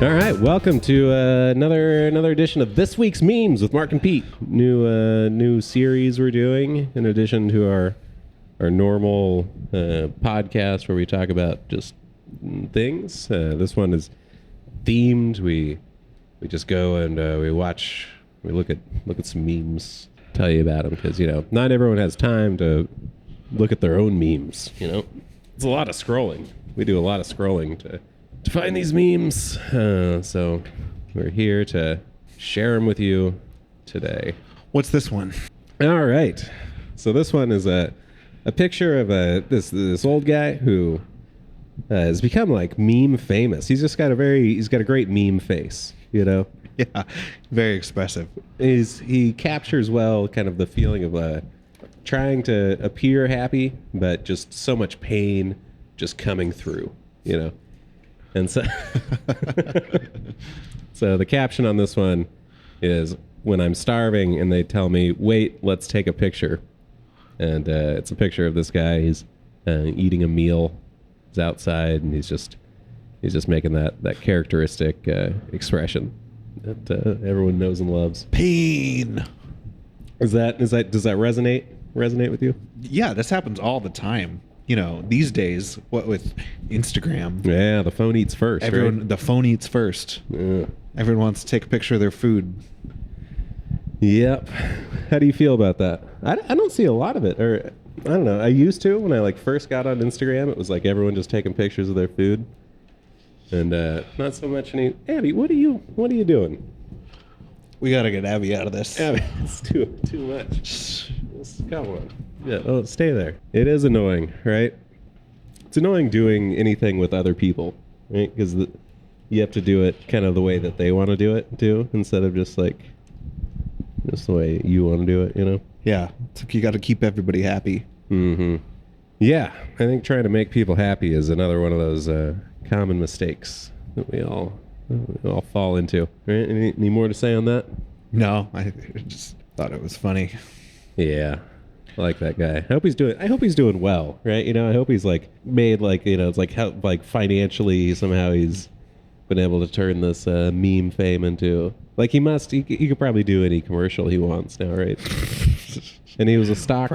All right, welcome to another edition of This Week's Memes with Mark and Pete. New series we're doing in addition to our normal podcast where we talk about just things. This one is themed. We just go and we look at some memes, tell you about them because not everyone has time to look at their own memes. It's a lot of scrolling. We do a lot of scrolling to find these memes. So we're here to share them with you today. What's this one? All right. So this one is a picture of this old guy who has become like meme famous. He's got a great meme face, Yeah, very expressive. He captures well kind of the feeling of trying to appear happy, but just so much pain just coming through, And so, so the caption on this one is, "When I'm starving and they tell me, wait, let's take a picture." And it's a picture of this guy. He's eating a meal. He's outside and he's just making that characteristic expression that everyone knows and loves. Pain. Does that resonate with you? Yeah, this happens all the time. These days, what with Instagram, Yeah, the phone eats first. the phone eats first. Right? Everyone wants to take a picture of their food. Yep. How do you feel about that? I don't see a lot of it, or I don't know. I used to when I first got on Instagram. It was like everyone just taking pictures of their food, and not so much any. Abby, what are you doing? We gotta get Abby out of this. Abby, it's too much. Come on. Yeah. Oh, stay there. It is annoying, right? It's annoying doing anything with other people, right? Because you have to do it kind of the way that they want to do it too, instead of just the way you want to do it, Yeah, it's like you got to keep everybody happy. Mm-hmm. Yeah, I think trying to make people happy is another one of those common mistakes that we all fall into. Right? Any more to say on that? No, I just thought it was funny. Yeah, I like that guy. I hope he's doing well, right? I hope he's made it's how financially somehow he's been able to turn this meme fame into he could probably do any commercial he wants now, right? And he was a stock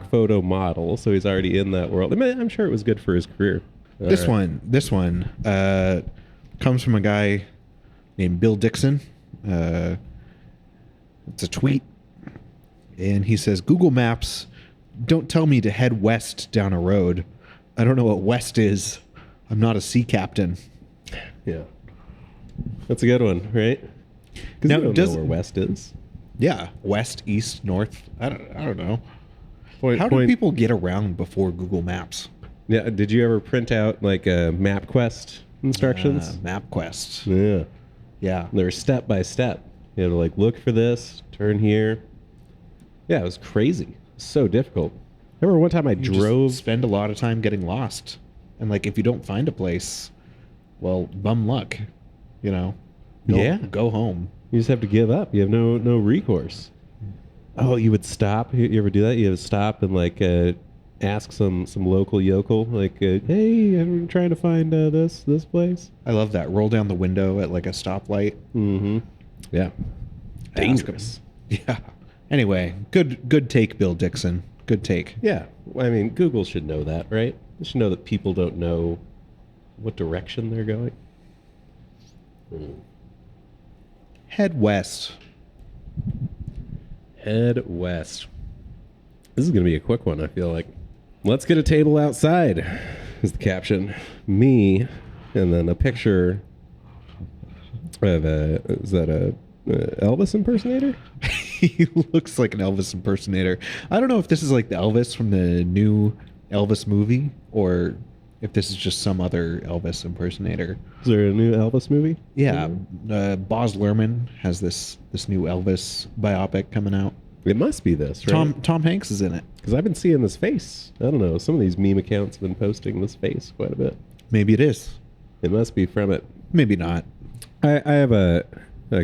photo model, so he's already in that world. I'm sure it was good for his career. This one comes from a guy named Bill Dixon. It's a tweet, and he says, "Google Maps, don't tell me to head west down a road. I don't know what west is. I'm not a sea captain." Yeah, that's a good one, right? Because Now, you don't know where west is. Yeah, west, east, north. I don't know. How Point- did people get around before Google Maps? Yeah, did you ever print out MapQuest instructions? MapQuest. Yeah, Yeah. they were step by step. You had to look for this, turn here. Yeah, it was crazy. So difficult. I remember one time I You drove. just spend a lot of time getting lost, and if you don't find a place, well, bum luck. Yeah. Go home. You just have to give up. You have no recourse. Oh, you would stop. You ever do that? You would stop and ask some local yokel hey, I'm trying to find this place. I love that. Roll down the window at a stoplight. Mm-hmm. Yeah. Dangerous. Yeah. Anyway, good take, Bill Dixon. Good take. Yeah. I mean, Google should know that, right? They should know that people don't know what direction they're going. Head west. Head west. This is going to be a quick one, I feel like. Let's get a table outside, is the caption. Me, and then a picture of is that a Elvis impersonator? He looks like an Elvis impersonator. I don't know if this is the Elvis from the new Elvis movie or if this is just some other Elvis impersonator. Is there a new Elvis movie? Yeah, Baz Luhrmann has this new Elvis biopic coming out. It must be this, right? Tom Hanks is in it. Because I've been seeing this face. I don't know. Some of these meme accounts have been posting this face quite a bit. Maybe it is. It must be from it. Maybe not. I have a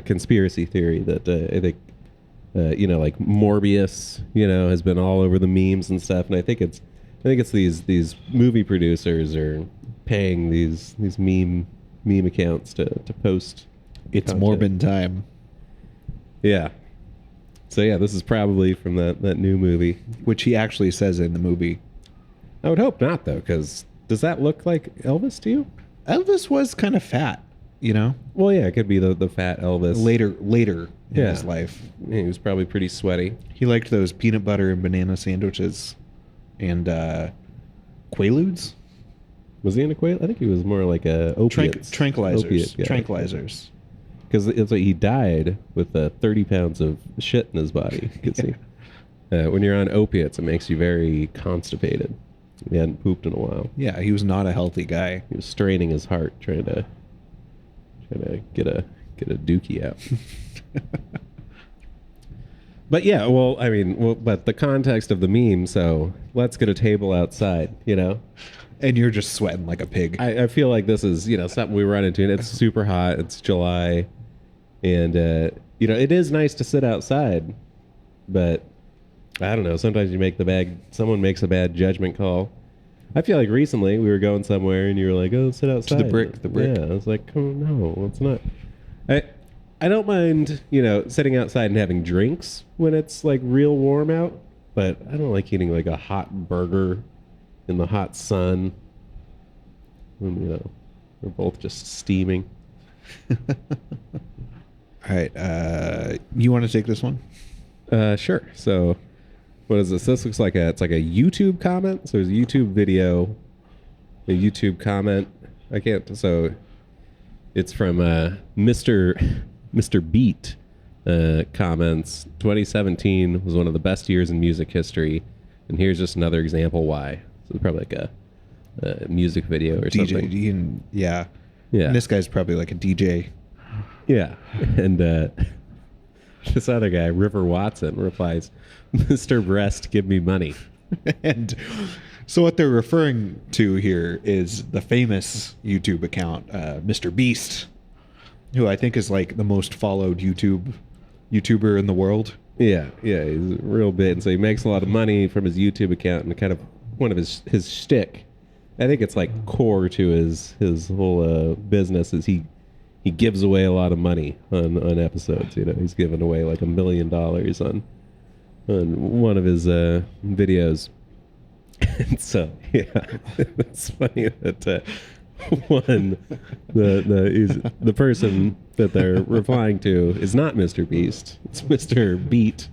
conspiracy theory that I think, Morbius, has been all over the memes and stuff, and I think it's these movie producers are paying these meme meme accounts to post. It's content. Morbin time, Yeah. So yeah, this is probably from that new movie. which he actually says in the movie. I would hope not, though, because does that look like Elvis to you? Elvis was kind of fat, you know, Well, yeah, it could be the fat Elvis. later in Yeah. his life. He was probably pretty sweaty. He liked those peanut butter and banana sandwiches and Quaaludes. Was he in a quail? I think he was more like a opiates. Tranquilizers. Tranquilizers. Because it's like he died with 30 pounds of shit in his body. 'Cause when you're on opiates, it makes you very constipated. He hadn't pooped in a while. Yeah, he was not a healthy guy. He was straining his heart trying to get a dookie out. But yeah, well, I mean, but the context of the meme. So let's get a table outside. You know, And you're just sweating like a pig. I feel like this is something we run into, and it's super hot. It's July, and it is nice to sit outside, but I don't know. Sometimes someone makes a bad judgment call. I feel like recently we were going somewhere and you were like, "Oh, sit outside." the brick. Yeah, I was like, "Oh no, it's not." I don't mind, sitting outside and having drinks when it's like real warm out, but I don't like eating like a hot burger in the hot sun. When, we're both just steaming. All right. You want to take this one? Sure. So, what is this? This looks like it's like a YouTube comment. So there's a YouTube video, a YouTube comment. I can't. So it's from Mr. Beat. Comments. 2017 was one of the best years in music history, and here's just another example why. So it's probably like a music video or something. DJ. Yeah. Yeah. And this guy's probably like a DJ. Yeah. And this other guy, River Watson, replies, "Mr. Breast, give me money." And so what they're referring to here is the famous YouTube account, Mr. Beast, who I think is like the most followed YouTuber in the world. Yeah, he's real big, and so he makes a lot of money from his YouTube account, and kind of one of his shtick. I think it's like core to his whole business is he gives away a lot of money on episodes. He's given away like $1 million on one of his videos. And so yeah, it's funny that the person that they're replying to is not Mr. Beast. It's Mr. Beat.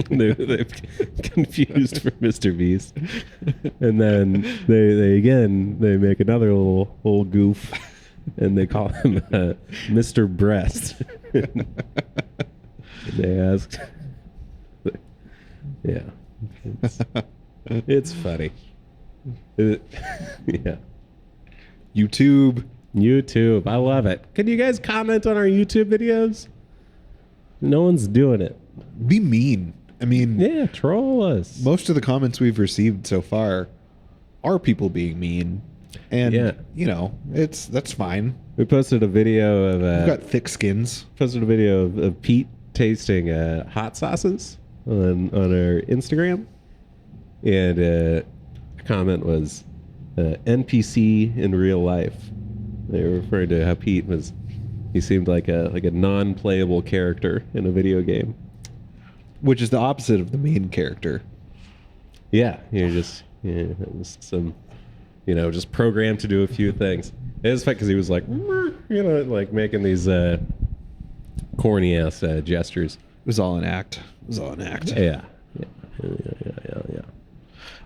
They're confused for Mr. Beast, and then they make another little goof, and they call him Mr. Breast. They asked, yeah, it's funny. Yeah, YouTube, I love it. Can you guys comment on our YouTube videos? No one's doing it. Be mean. I mean, Yeah, troll us. most of the comments we've received so far are people being mean, and Yeah. that's fine. We posted a video of We've got thick skins. of Pete tasting hot sauces on our Instagram, and a comment was NPC in real life. They were referring to how he seemed like a non-playable character in a video game. Which is the opposite of the main character. Yeah, you're just some, just programmed to do a few things. It was fun because he was like, like making these corny ass gestures. It was all an act. Yeah.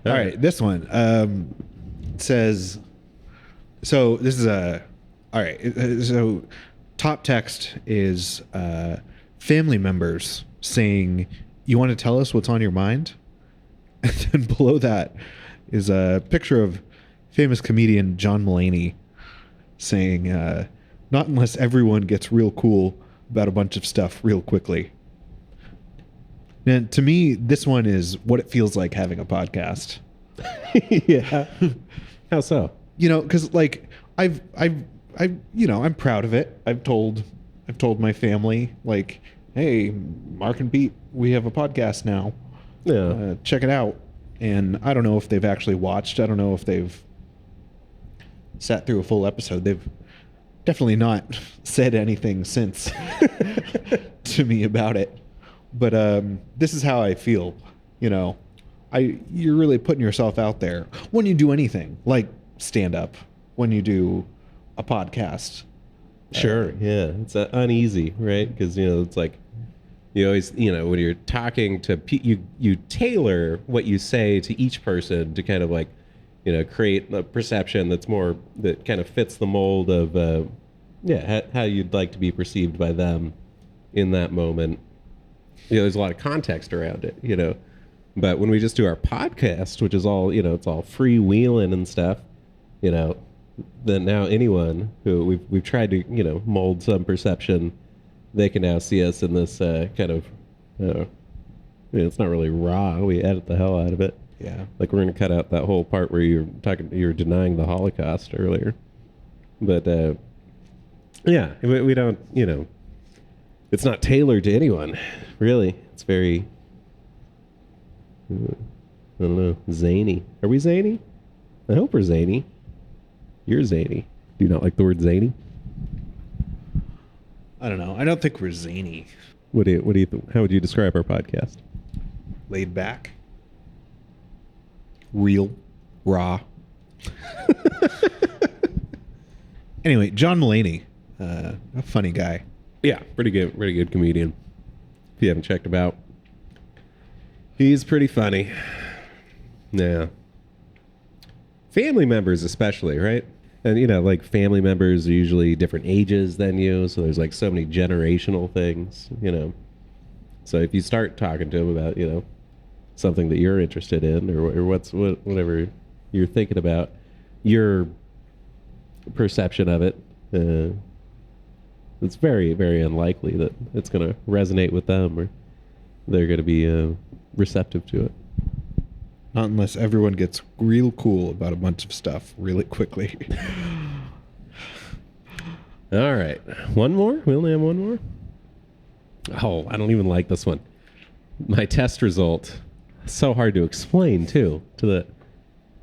All right, this one says. So this is all right. So top text is family members saying, "You want to tell us what's on your mind?" And then below that is a picture of famous comedian John Mulaney saying, "Not unless everyone gets real cool about a bunch of stuff real quickly." And to me, this one is what it feels like having a podcast. Yeah. How so? Because like I'm proud of it. I've told my family, hey, Mark and Pete, we have a podcast now. Yeah. Check it out. And I don't know if they've actually watched. I don't know if they've sat through a full episode. definitely not said anything since to me about it. But this is how I feel. You know, you're really putting yourself out there when you do anything like stand up, when you do a podcast. Sure. Yeah. It's uneasy, right? Because, it's like you always, when you're talking to you tailor what you say to each person to kind of like, create a perception that kind of fits the mold of, how you'd like to be perceived by them in that moment. There's a lot of context around it, But when we just do our podcast, which is all, it's all freewheeling and stuff, then now anyone who we've tried to, mold some perception, they can now see us in this kind of, it's not really raw. We edit the hell out of it. Yeah. Like we're going to cut out that whole part where you were denying the Holocaust earlier. But, yeah, we don't, it's not tailored to anyone, really. It's very, I don't know, zany. Are we zany? I hope we're zany. You're zany. Do you not like the word zany? I don't know. I don't think we're zany. What do you think? How would you describe our podcast? Laid back. Real. Raw. Anyway, John Mulaney, a funny guy. Yeah, pretty good comedian. If you haven't checked him out, he's pretty funny. Yeah. Family members especially, right? And like family members are usually different ages than you, so there's like so many generational things, So if you start talking to them about, something that you're interested in or whatever you're thinking about, your perception of it, it's very, very unlikely that it's going to resonate with them or they're going to be receptive to it. Not unless everyone gets real cool about a bunch of stuff really quickly. All right. One more? We only have one more? Oh, I don't even like this one. My test result. So hard to explain, too.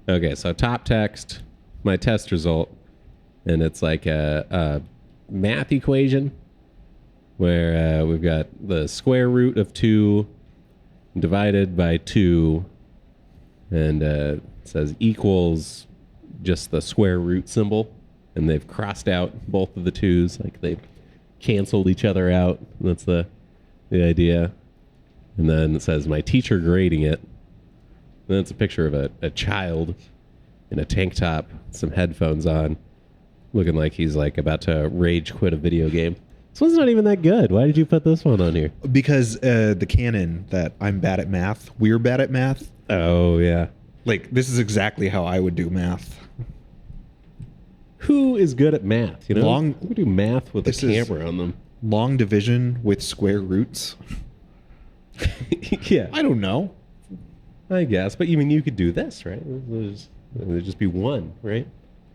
Okay, so top text, my test result, and it's like a math equation where we've got the square root of 2 divided by 2, and it says equals just the square root symbol, and they've crossed out both of the 2's, like they've canceled each other out. That's the idea. And then it says my teacher grading it. And then it's a picture of a child in a tank top, some headphones on, looking like he's like about to rage quit a video game. This one's not even that good. Why did you put this one on here? Because the canon that I'm bad at math, we're bad at math. Oh, yeah. Like, this is exactly how I would do math. Who is good at math? Who do math with a camera on them? Long division with square roots. Yeah. I don't know. I guess. But you could do this, right? There'd just be 1, right?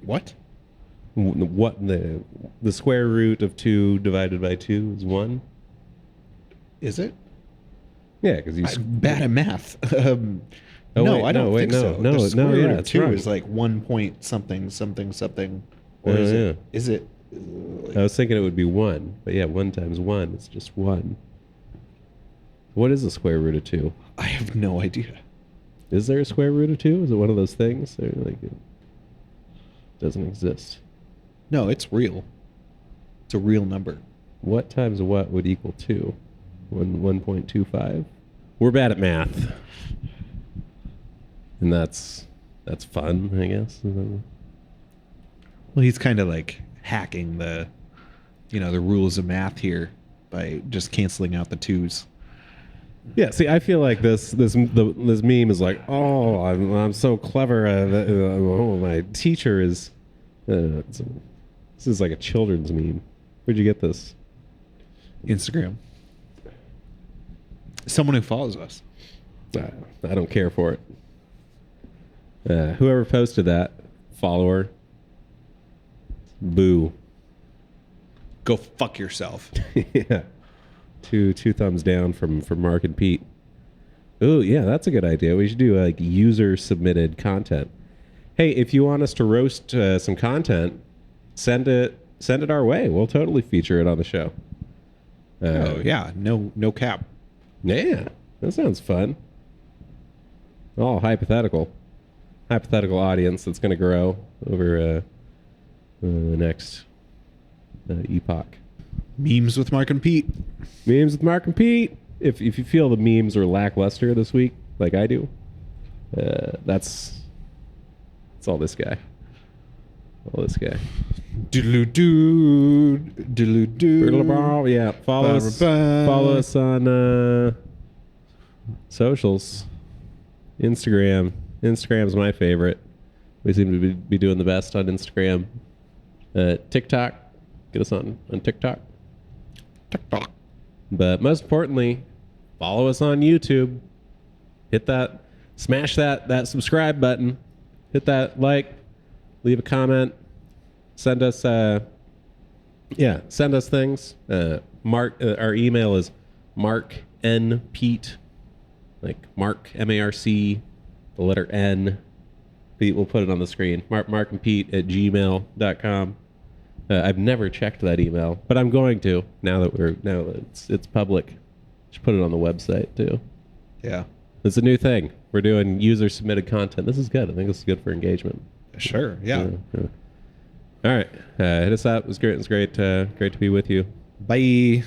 What? What the square root of 2 divided by 2 is 1? Is it? Yeah, because I'm bad at math. Oh, no, wait, I don't think so. No, the square root of it's 2 wrong. is like 1 point something something something. Or Oh, is yeah. it? Is it? I was thinking it would be 1, but yeah, 1 times 1 is just 1. What is the square root of 2? I have no idea. Is there a square root of 2? Is it one of those things? Or like it doesn't exist? No, it's real. It's a real number. What times what would equal 2? 1.25? We're bad at math. And that's fun, I guess. Well, he's kind of like hacking the rules of math here by just canceling out the 2's. Yeah, see, I feel like this meme is like, oh, I'm so clever. My teacher is. This is like a children's meme. Where'd you get this? Instagram. Someone who follows us. I don't care for it. Whoever posted that, follower, boo. Go fuck yourself. Yeah. Two thumbs down from Mark and Pete. Ooh, yeah, that's a good idea. We should do like user submitted content. Hey, if you want us to roast some content, send it send it our way. We'll totally feature it on the show. Oh yeah, no cap. Yeah, that sounds fun. All hypothetical audience that's going to grow over the next epoch. Memes with Mark and Pete. Memes with Mark and Pete. If you feel the memes are lackluster this week, like I do, that's all this guy. All this guy. Doodle-doo, doodle-doo. Yeah, follow us on socials. Instagram's my favorite. We seem to be doing the best on Instagram. TikTok, get us on TikTok. But most importantly, follow us on YouTube. Smash that subscribe button. Hit that like, leave a comment, send us things. Our email is marknpete, like Mark Marc, the letter N. Pete, we'll put it on the screen. markandpete@gmail.com. I've never checked that email, but I'm going to now that it's public. Should put it on the website too. Yeah. It's a new thing. We're doing user submitted content. This is good. I think this is good for engagement. Sure. Yeah. All right. Hit us up. It was great. Great to be with you. Bye.